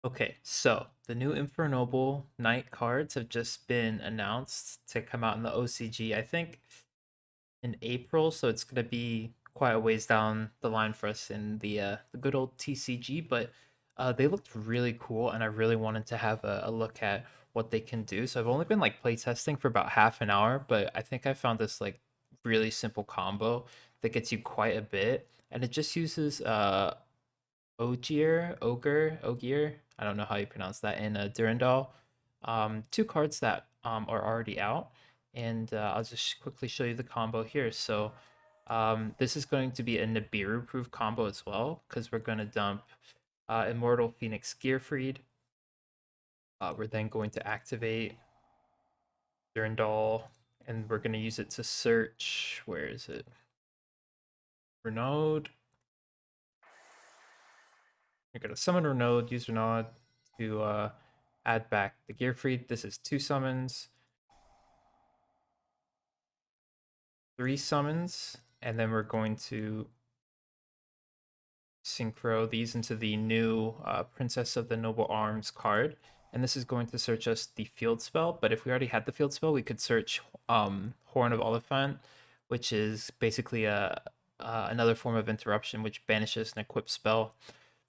Okay, so the new Infernoble Knight cards have just been announced to come out in the OCG, I think in April, so it's gonna be quite a ways down the line for us in the good old TCG, but they looked really cool and I really wanted to have a look at what they can do. So I've only been like playtesting for about half an hour, but I think I found this like really simple combo that gets you quite a bit, and it just uses Ogier. I don't know how you pronounce that in Durandal. Two cards that are already out, and I'll just quickly show you the combo here. So this is going to be a Nibiru proof combo as well, because we're going to dump Immortal Phoenix Gearfried. We're then going to activate Durandal, and we're going to use it to search. Where is it? Renaud. You're going to summon Renaud, use Renaud to add back the Gearfried. This is two summons, three summons, and then we're going to synchro these into the new Princess of the Noble Arms card. And this is going to search us the field spell, but if we already had the field spell, we could search Horn of Oliphant, which is basically another form of interruption, which banishes an equipped spell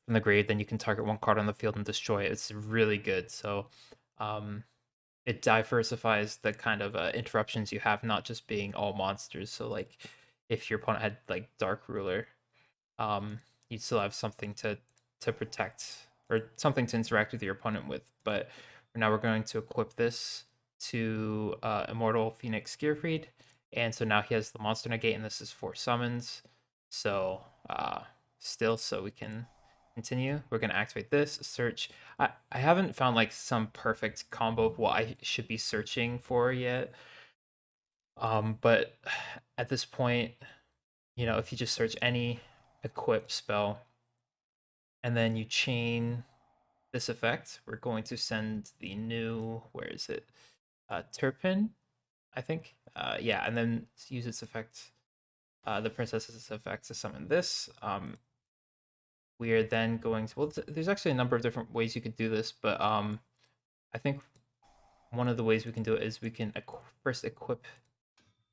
from the grave. Then you can target one card on the field and destroy it. It's really good. So um, it diversifies the kind of interruptions you have, not just being all monsters. So like if your opponent had like Dark Ruler, um, you'd still have something to protect or something to interact with your opponent with. But now we're going to equip this to Immortal Phoenix Gearfried, and so now he has the monster negate, and this is 4 summons. So still, so we can continue. We're gonna activate this search. I haven't found like some perfect combo of what I should be searching for yet. But at this point, if you just search any equip spell and then you chain this effect, we're going to send the new, where is it? Turpin, I think. Yeah, and then use its effect, the princess's effect to summon this. We are then going to, well, there's actually a number of different ways you could do this, but I think one of the ways we can do it is we can first equip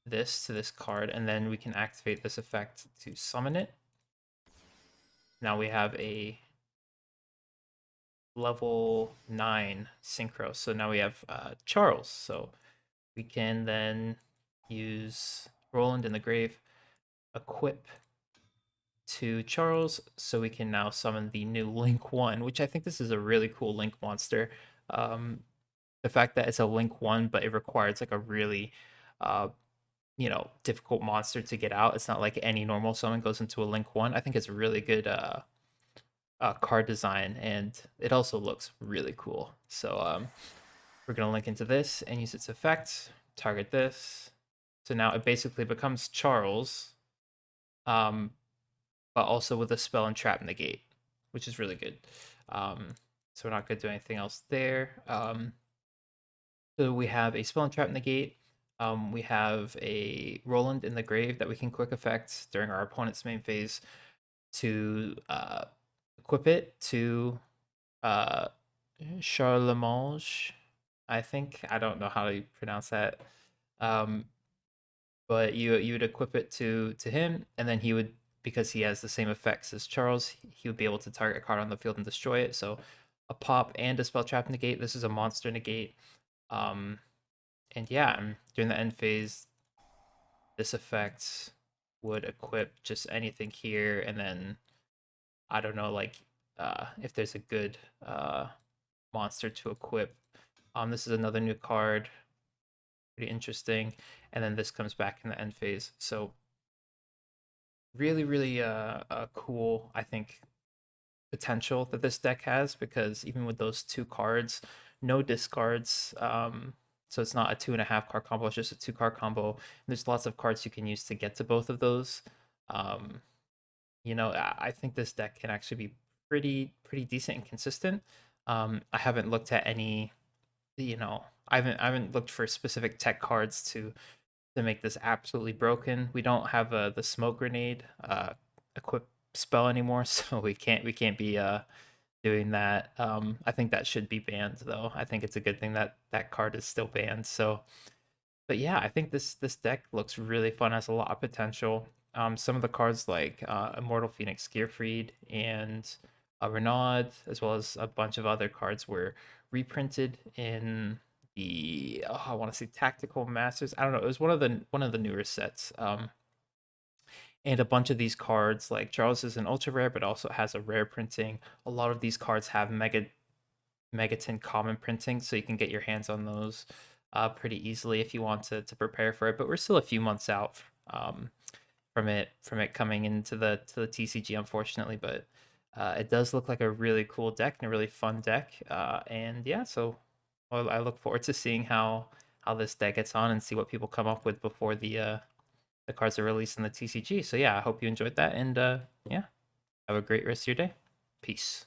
this to this card, and then we can activate this effect to summon it. Now we have a level 9 synchro. So now we have Charles. So we can then use Roland in the grave, equip to Charles, so we can now summon the new Link 1, which I think this is a really cool Link monster. Um, the fact that it's a Link 1, but it requires like a really uh, difficult monster to get out. It's not like any normal summon goes into a Link 1. I think it's really good card design, and it also looks really cool. So we're going to link into this and use its effect, target this. So now it basically becomes Charles, um, but also with a spell and trap negate, which is really good. So we're not going to do anything else there. So we have a spell and trap negate. We have a Roland in the grave that we can quick effect during our opponent's main phase to equip it to uh, Charlemagne. I think I don't know how to pronounce that. Um, but you would equip it to him, and then he would, because he has the same effects as Charles, he would be able to target a card on the field and destroy it. So a pop and a spell trap negate. This is a monster negate. Um, and yeah, during the end phase, this effect would equip just anything here, and then I don't know, like if there's a good monster to equip. This is another new card, pretty interesting. And then this comes back in the end phase. So really, really cool, I think, potential that this deck has, because even with those 2 cards, no discards. So it's not a 2.5 card combo, it's just a 2 card combo. And there's lots of cards you can use to get to both of those. Um, I think this deck can actually be pretty decent and consistent. I haven't looked at any, I haven't looked for specific tech cards to make this absolutely broken. We don't have the smoke grenade equipped spell anymore, so we can't be doing that. I think that should be banned though. I think it's a good thing that that card is still banned. So, but yeah, I think this deck looks really fun. Has a lot of potential. Some of the cards like Immortal Phoenix Gearfried and Renaud, as well as a bunch of other cards, were reprinted in the I want to say Tactical Masters. I don't know. It was one of the newer sets. And a bunch of these cards, like Charles is an ultra rare, but also has a rare printing. A lot of these cards have Megaton common printing, so you can get your hands on those pretty easily if you want to prepare for it. But we're still a few months out from it coming into the TCG, unfortunately. But it does look like a really cool deck and a really fun deck. And yeah, so well, I look forward to seeing how this deck gets on and see what people come up with before the cards are released in the TCG. So yeah, I hope you enjoyed that, and yeah, have a great rest of your day. Peace.